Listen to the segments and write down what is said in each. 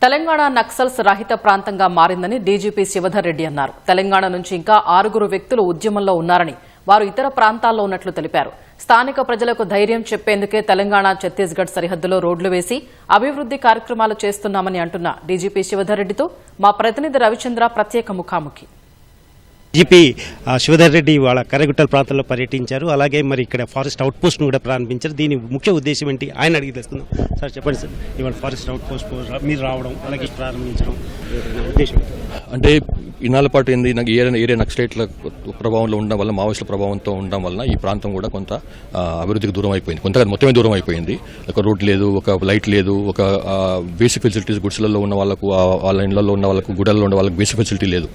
తెలంగాణ నక్సల్స్ రహిత ప్రాంతంగా మారిందని డీజీపీ శివధర్ రెడ్డి అన్నారు. తెలంగాణ నుంచి ఇంకా 6 వ్యక్తులు ఉద్యమంలో ఉన్నారని, వారు ఇతర ప్రాంతాల్లో ఉన్నట్లు తెలిపారు. స్థానిక ప్రజలకు ధైర్యం చెప్పేందుకే తెలంగాణ ఛత్తీస్గఢ్ సరిహద్దులో రోడ్లు వేసి అభివృద్ది కార్యక్రమాలు చేస్తున్నామని అంటున్న డీజీపీ శివధర్ రెడ్డితో మా ప్రతినిధి రవిచంద్ర ప్రత్యేక ముఖాముఖి. డీజీపీ శివధర్ రెడ్డి వాళ్ళ కరగుట్టల ప్రాంతంలో పర్యటించారు. అలాగే మరి ఇక్కడ ఫారెస్ట్ అవుట్ పోస్ట్ కూడా ప్రారంభించారు. దీని ముఖ్య ఉద్దేశం ఏంటి ఆయన అడిగి తెలుసుకుందాం. సార్ చెప్పండి సార్, ఇవాళ ఫారెస్ట్ అవుట్ పోస్ట్ మీరు రావడం అలాగే ప్రారంభించడం ఉద్దేశం అంటే ఇన్నాళ్ళ పాటు ఏంది నాకు ఏరియా నక్సలైట్ల ప్రభావంలో ఉండడం వల్ల, మావోయిస్టుల ప్రభావంతో ఉండడం వలన ఈ ప్రాంతం కూడా కొంత అభివృద్ధికి దూరం అయిపోయింది, కొంత మొత్తమే దూరం అయిపోయింది. ఒక రోడ్ లేదు, ఒక లైట్ లేదు, ఒక బేసిక్ ఫెసిలిటీస్ గుడిసెలలో ఉన్న వాళ్ళకు, వాళ్ళ ఇళ్లలో ఉన్న వాళ్ళకు, గుడల్లో ఉన్న వాళ్ళకి బేసిక్ ఫెసిలిటీ లేదు.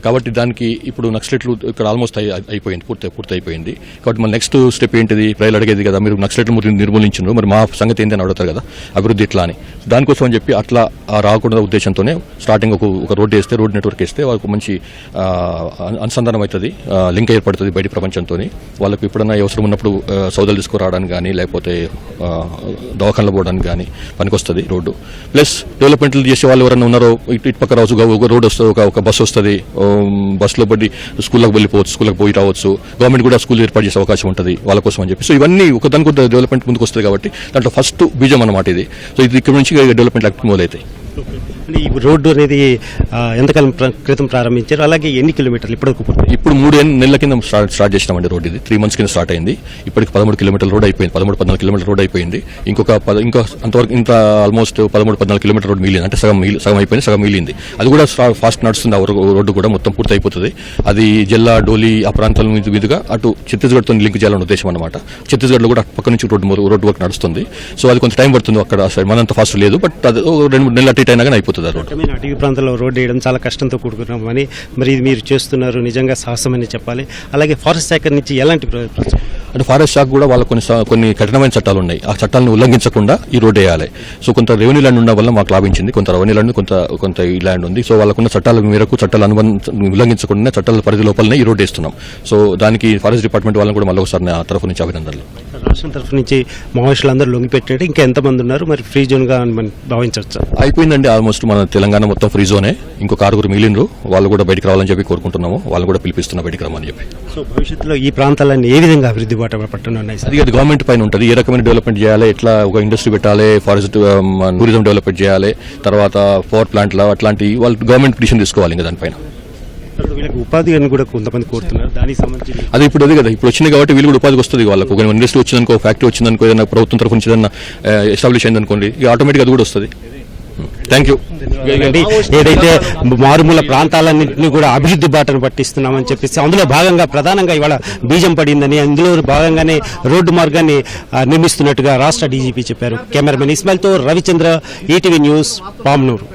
కాబట్టి దానికి ఇప్పుడు నక్సలైట్లు ఇక్కడ ఆల్మోస్ట్ అయిపోయింది, పూర్తి అయిపోయింది. కాబట్టి మన నెక్స్ట్ స్టెప్ ఏంటిది, ప్రజలు అడిగేది కదా, మీరు నక్సలైట్లు నిర్మూలించారు, మరి మా సంగతి ఏంటి అని అడుగుతారు కదా, అభివృద్ధి ఎట్లా అని. దానికోసం అని చెప్పి అట్లా రాకుండా ఉద్దేశంతోనే స్టార్టింగ్ ఒక రోడ్ వేస్తే, రోడ్ నెట్వర్క్ వేస్తే వాళ్ళకు మంచి అనుసంధానం అవుతుంది, లింక్ ఏర్పడుతుంది బయట ప్రపంచంతో. వాళ్ళకు ఎప్పుడన్నా అవసరం ఉన్నప్పుడు సౌదాలు తీసుకురావడానికి కానీ, లేకపోతే దవాఖానలు పోవడానికి కానీ పనికొస్తుంది రోడ్డు. ప్లస్ డెవలప్మెంట్లు చేసే వాళ్ళు ఎవరైనా ఉన్నారో ఇటు పక్క రావచ్చు, ఒక రోడ్ వస్తుంది, ఒక బస్సు వస్తుంది, బస్సులో పడి స్కూల్లోకి వెళ్ళిపోవచ్చు, స్కూల్కి పోయి రావచ్చు. గవర్నమెంట్ కూడా స్కూల్ ఏర్పాటు చేసే అవకాశం ఉంటుంది వాళ్ళ కోసం అని చెప్పి. సో ఇవన్నీ ఒకదానికి డెవలప్మెంట్ ముందుకు వస్తుంది కాబట్టి దాంట్లో ఫస్ట్ బీజం అన్నమాట ఇది. సో ఇది ఇక్కడ నుంచి డెవలప్మెంట్ యాక్టివిటీ మొదలవుతాయి. ఈ రోడ్డు అనేది ఎంతకాలం క్రితం ప్రారంభించారు, అలాగే ఎన్ని కిలోమీటర్లు ఇప్పుడు 3 నెలల కింద స్టార్ట్ చేసినామండి రోడ్. ఇది 3 months కింద స్టార్ట్ అయింది. ఇప్పటికి 13 కిలోమీటర్ల రోడ్ అయిపోయింది, 13-14 కిలోమీటర్ల రోడ్ అయిపోయింది. ఇంకా అంతవరకు ఇంత ఆల్మోస్ట్ 13-14 కిలోమీటర్ల రోడ్ మిగిలింది, అంటే సగం అయిపోయింది, సగం మిగిలింది. అది కూడా ఫాస్ట్ నడుస్తుంది. ఆ రోడ్డు కూడా మొత్తం పూర్తి అయిపోతుంది. అది జిల్లా డోలీ ఆ ప్రాంతాల మీదుగా అటు ఛత్తీస్గఢ్తో లింక్ చేయాలని ఉద్దేశం అనమాట. ఛత్తీస్గఢ్లో కూడా పక్క నుంచి రోడ్డు వర్క్ నడుస్తుంది. సో అది కొంత టైం పడుతుంది అక్కడ సైడ్, మనంత ఫాస్ట్ లేదు, బట్ అది 2-3 నెలలు అటు అయినా కానీ అయిపోతుంది. అటవీ ప్రాంతంలో రోడ్డు వేయడం చాలా కష్టంతో కూడుకున్నామని, మరి ఇది మీరు చేస్తున్నారు, నిజంగా సాహసమని చెప్పాలి. అలాగే ఫారెస్ట్ శాఖ నుంచి ఎలాంటి అంటే ఫారెస్ట్ శాఖ కూడా వాళ్ళ కొన్ని కఠినమైన చట్టాలు ఉన్నాయి. ఆ చట్టాలను ఉల్లంఘించకుండా ఈ రోడ్డు వేయాలి. సో కొంత రెవెన్యూ ల్యాండ్ ఉండడం వల్ల మాకు లాభించింది, కొంత రెవెన్యూ ల్యాండ్, కొంత ఈ ల్యాండ్ ఉంది. సో వాళ్ళకున్న చట్టాల మేరకు, చట్టాలు ఉల్లంఘించకుండా చట్టాల పరిధి లోపలనే ఈ రోడ్డు వేస్తున్నాం. సో దానికి ఫారెస్ట్ డిపార్ట్మెంట్ వాళ్ళని కూడా మళ్ళీ ఒకసారి నా తరఫు నుంచి అభినందనలు. రాష్ట్రం తరఫు నుంచి మావోయిస్టులందరూ లొంగిపెట్టినట్టు ఇంకా ఎంతమంది ఉన్నారు, మరి ఫ్రీ జోన్ గా భావించవచ్చు? అయిపోయిందండి, ఆల్మోస్ట్ మన తెలంగాణ మొత్తం ఫ్రీ జోనే. ఇంకొక 6 మిగిలినరు, వాళ్ళు కూడా బయటకు రావాలని చెప్పి కోరుకుంటున్నాము. వాళ్ళు కూడా పిలిపిస్తున్నా బయటకు రమ్మని చెప్పి. సో భవిష్యత్తులో ఈ ప్రాంతాలన్నీ ఏ విధంగా అభివృద్ధి బాట పట్టనున్నాయి? అది గవర్నమెంట్ పైన ఉంటుంది, ఏ రకమైన డెవలప్మెంట్ చేయాలి, ఎట్లా ఒక ఇండస్ట్రీ పెట్టాలి, ఫారెస్ట్ టూరిజం డెవలప్మెంట్ చేయాలి, తర్వాత పవర్ ప్లాంట్లు అట్లాంటి వాళ్ళు గవర్నమెంట్ డిసిషన్ తీసుకోవాలి. ఇంకా దానిపైన ఉపాధి అని కూడా కొంతమంది కోరుతున్నారు, దానికి సంబంధించి అది ఇప్పుడు అదే కదా, ఇప్పుడు వచ్చింది కాబట్టి వీళ్ళు కూడా ఉపాధికి వస్తుంది. వాళ్ళకు ఒక ఇండస్ట్రీ వచ్చిందనుకో, ఫ్యాక్టరీ వచ్చిందనుకో, ఏదైనా ప్రభుత్వం తరఫు నుంచి ఏదైనా ఎస్టాబ్లిష్ అయిందనుకోండి, ఇక ఆటోమేటిక్ అది కూడా వస్తుంది. Thank you. ఏదైతే మారుమూల ప్రాంతాలన్నింటినీ కూడా అభివృద్ధి బాటను పట్టిస్తున్నామని చెప్పేసి అందులో భాగంగా ప్రధానంగా ఇవాళ బీజం పడిందని, అందులో భాగంగానే రోడ్డు మార్గాన్ని నిర్మిస్తున్నట్టుగా రాష్ట్ర డీజీపీ చెప్పారు. కెమెరామెన్ ఇస్మాయిల్తో రవిచంద్ర, ఈటీవీ న్యూస్, పామ్నూరు.